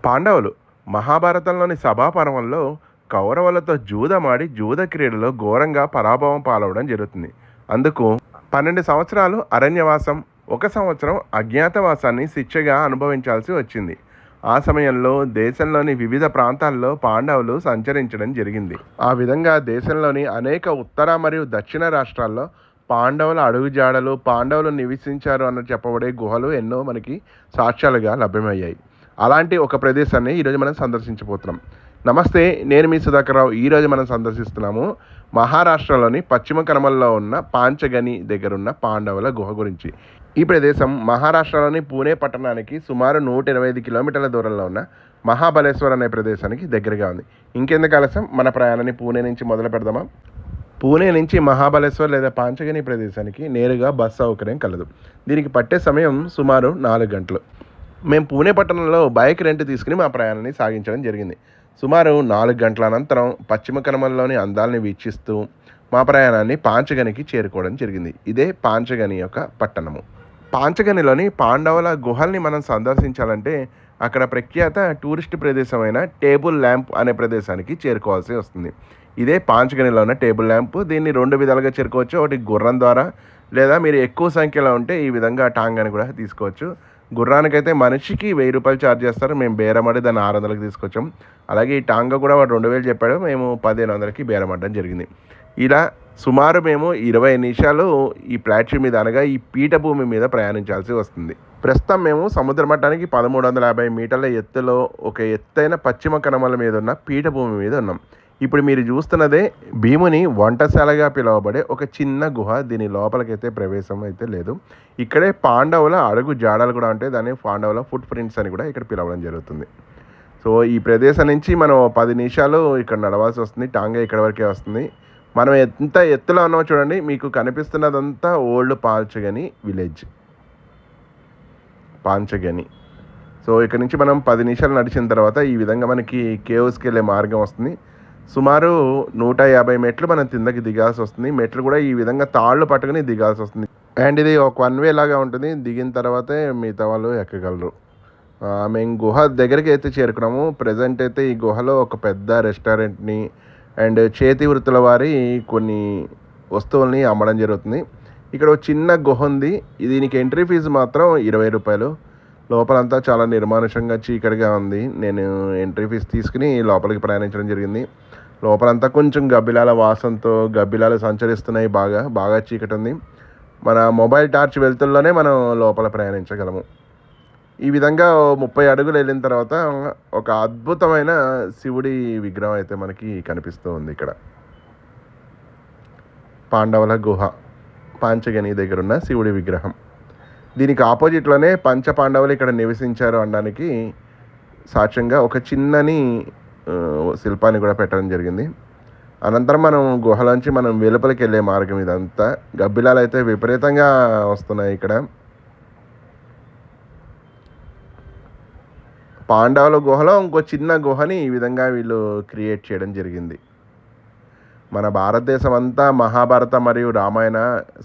పాండవులు మహాభారతంలోని సభాపర్వంలో కౌరవులతో జూదమాడి జూద క్రీడలో ఘోరంగా పరాభవం పాలవడం జరుగుతుంది. అందుకు 12 సంవత్సరాలు అరణ్యవాసం, 1 సంవత్సరం అజ్ఞాతవాసాన్ని శిక్షగా అనుభవించాల్సి వచ్చింది. ఆ సమయంలో దేశంలోని వివిధ ప్రాంతాల్లో పాండవులు సంచరించడం జరిగింది. ఆ విధంగా దేశంలోని అనేక ఉత్తర మరియు దక్షిణ రాష్ట్రాల్లో పాండవుల అడుగుజాడలు, పాండవులు నివసించారు అన్న చెప్పబడే గుహలు ఎన్నో మనకి సాక్ష్యాలుగా లభ్యమయ్యాయి. అలాంటి ఒక ప్రదేశాన్ని ఈరోజు మనం సందర్శించబోతున్నాం. నమస్తే, నేను మీ సుధాకర్ రావు. ఈరోజు మనం సందర్శిస్తున్నాము మహారాష్ట్రలోని పశ్చిమ కనుమల్లో ఉన్న పాంచగని దగ్గరున్న పాండవుల గుహ గురించి. ఈ ప్రదేశం మహారాష్ట్రలోని పూణే పట్టణానికి సుమారు 125 కిలోమీటర్ల దూరంలో ఉన్న మహాబలేశ్వర్ అనే ప్రదేశానికి దగ్గరగా ఉంది. ఇంకెందుకు ఆలస్యం, మన ప్రయాణాన్ని పూణే నుంచి మొదలు పెడదామా? పూణే నుంచి మహాబలేశ్వర్ లేదా పాంచగని ప్రదేశానికి నేరుగా బస్ సౌకర్యం కలదు. దీనికి పట్టే సమయం సుమారు 4 గంటలు. మేము పూణే పట్టణంలో బైక్ రెంట్ తీసుకుని మా ప్రయాణాన్ని సాగించడం జరిగింది. సుమారు 4 గంటల అనంతరం పశ్చిమ కనుమల్లోని అందాలని వీక్షిస్తూ మా ప్రయాణాన్ని పాంచగనికి చేరుకోవడం జరిగింది. ఇదే పాంచగని యొక్క పట్టణము. పాంచగనిలోని పాండవుల గుహల్ని మనం సందర్శించాలంటే అక్కడ ప్రఖ్యాత టూరిస్ట్ ప్రదేశమైన టేబుల్ ల్యాంప్ అనే ప్రదేశానికి చేరుకోవాల్సి వస్తుంది. ఇదే పాంచగనిలో ఉన్న టేబుల్ ల్యాంప్. దీన్ని 2 విధాలుగా చేరుకోవచ్చు. ఒకటి గుర్రం ద్వారా, లేదా మీరు ఎక్కువ సంఖ్యలో ఉంటే ఈ విధంగా టాంగాని కూడా తీసుకోవచ్చు. గుర్రానికైతే మనిషికి 1000 రూపాయలు ఛార్జ్ చేస్తారు. మేము బేరమాడి దాన్ని 600కి తీసుకొచ్చాం. అలాగే ఈ టాంగా కూడా వాడు 2000 చెప్పాడు, మేము 1500కి బేరమాడడం జరిగింది. ఇలా సుమారు మేము 20 నిమిషాలు ఈ ప్లాట్ఫామ్ మీద, అనగా ఈ పీఠభూమి మీద ప్రయాణించాల్సి వస్తుంది. ప్రస్తుతం మేము సముద్ర మట్టానికి 1350 మీటర్ల ఎత్తులో ఒక ఎత్తైన పశ్చిమ కనుమల మీద ఉన్న పీఠభూమి మీద ఉన్నాం. ఇప్పుడు మీరు చూస్తున్నదే భీముని వంటశాలగా పిలువబడే ఒక చిన్న గుహ. దీని లోపలికైతే ప్రవేశం అయితే లేదు. ఇక్కడే పాండవుల అడుగు జాడలు కూడా ఉంటాయి. దాన్ని పాండవుల ఫుట్ ప్రింట్స్ అని కూడా ఇక్కడ పిలవడం జరుగుతుంది. సో ఈ ప్రదేశం నుంచి మనం 10 నిమిషాలు ఇక్కడ నడవాల్సి వస్తుంది. టాంగా ఇక్కడ వరకే వస్తుంది. మనం ఎంత ఎత్తులో ఉన్నామో చూడండి. మీకు కనిపిస్తున్నదంతా ఓల్డ్ పాంచగని విలేజ్, పాంచగని. సో ఇక్కడ నుంచి మనం 10 నిమిషాలు నడిచిన తర్వాత ఈ విధంగా మనకి కేవ్స్కి వెళ్ళే మార్గం వస్తుంది. సుమారు 150 మెట్లు మనం కిందకి దిగాల్సి వస్తుంది. మెట్లు కూడా ఈ విధంగా తాళ్ళు పట్టుకుని దిగాల్సి వస్తుంది. అండ్ ఇది ఒక 1 వే లాగా ఉంటుంది. దిగిన తర్వాతే మిగతా వాళ్ళు ఎక్కగలరు. మేము గుహ దగ్గరికి అయితే చేరుకున్నాము. ప్రజెంట్ అయితే ఈ గుహలో ఒక పెద్ద రెస్టారెంట్ని అండ్ చేతి వృత్తుల వారి కొన్ని వస్తువుల్ని అమ్మడం జరుగుతుంది. ఇక్కడ ఒక చిన్న గుహ ఉంది. దీనికి ఎంట్రీ ఫీజు మాత్రం 20 రూపాయలు. లోపలంతా చాలా నిర్మానుషంగా చీకటిగా ఉంది. నేను ఎంట్రీ ఫీజు తీసుకుని లోపలికి ప్రయాణించడం జరిగింది. లోపలంతా కొంచెం గబ్బిలాల వాసనతో గబ్బిలాలు సంచరిస్తున్నాయి. బాగా చీకటి ఉంది. మన మొబైల్ టార్చ్ వెలుతుల్లోనే మనం లోపల ప్రయాణించగలము. ఈ విధంగా 30 అడుగులు వెళ్ళిన తర్వాత ఒక అద్భుతమైన శివుడి విగ్రహం అయితే మనకి కనిపిస్తూ ఉంది. ఇక్కడ పాండవుల గుహ, పాంచగని దగ్గర ఉన్న శివుడి విగ్రహం. దీనికి ఆపోజిట్లోనే పంచ పాండవులు ఇక్కడ నివసించారు అనడానికి సాక్ష్యంగా ఒక చిన్నని శిల్పాన్ని కూడా పెట్టడం జరిగింది. అనంతరం మనం గుహలోంచి మనం వెలుపలికి వెళ్ళే మార్గం ఇదంతా. గబ్బిలాలు అయితే విపరీతంగా వస్తున్నాయి. ఇక్కడ పాండవుల గుహలో ఇంకో చిన్న గుహని ఈ విధంగా వీళ్ళు క్రియేట్ చేయడం జరిగింది. మన భారతదేశం అంతా మహాభారత మరియు రామాయణ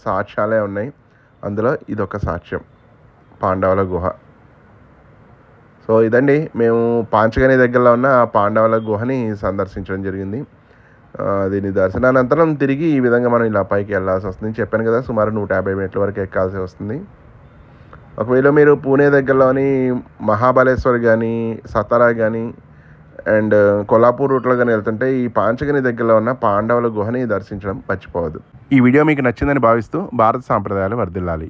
సాక్ష్యాలే ఉన్నాయి. అందులో ఇదొక సాక్ష్యం, పాండవుల గుహ. సో ఇదండి, మేము పాంచగని దగ్గరలో ఉన్న పాండవుల గుహని సందర్శించడం జరిగింది. దీని దర్శనానంతరం తిరిగి ఈ విధంగా మనం ఇలా పైకి వెళ్ళాల్సి వస్తుంది. చెప్పాను కదా, సుమారు 150 మెట్ల వరకు ఎక్కాల్సి వస్తుంది. ఒకవేళ మీరు పూణే దగ్గరలోని మహాబలేశ్వర్ కానీ, సతారా కానీ అండ్ కొల్లాపూర్ రూట్లో కానీ వెళ్తుంటే ఈ పాంచగని దగ్గరలో ఉన్న పాండవుల గుహని దర్శించడం మర్చిపోవద్దు. ఈ వీడియో మీకు నచ్చిందని భావిస్తూ భారత సాంప్రదాయాలు వర్ధిల్లాలి.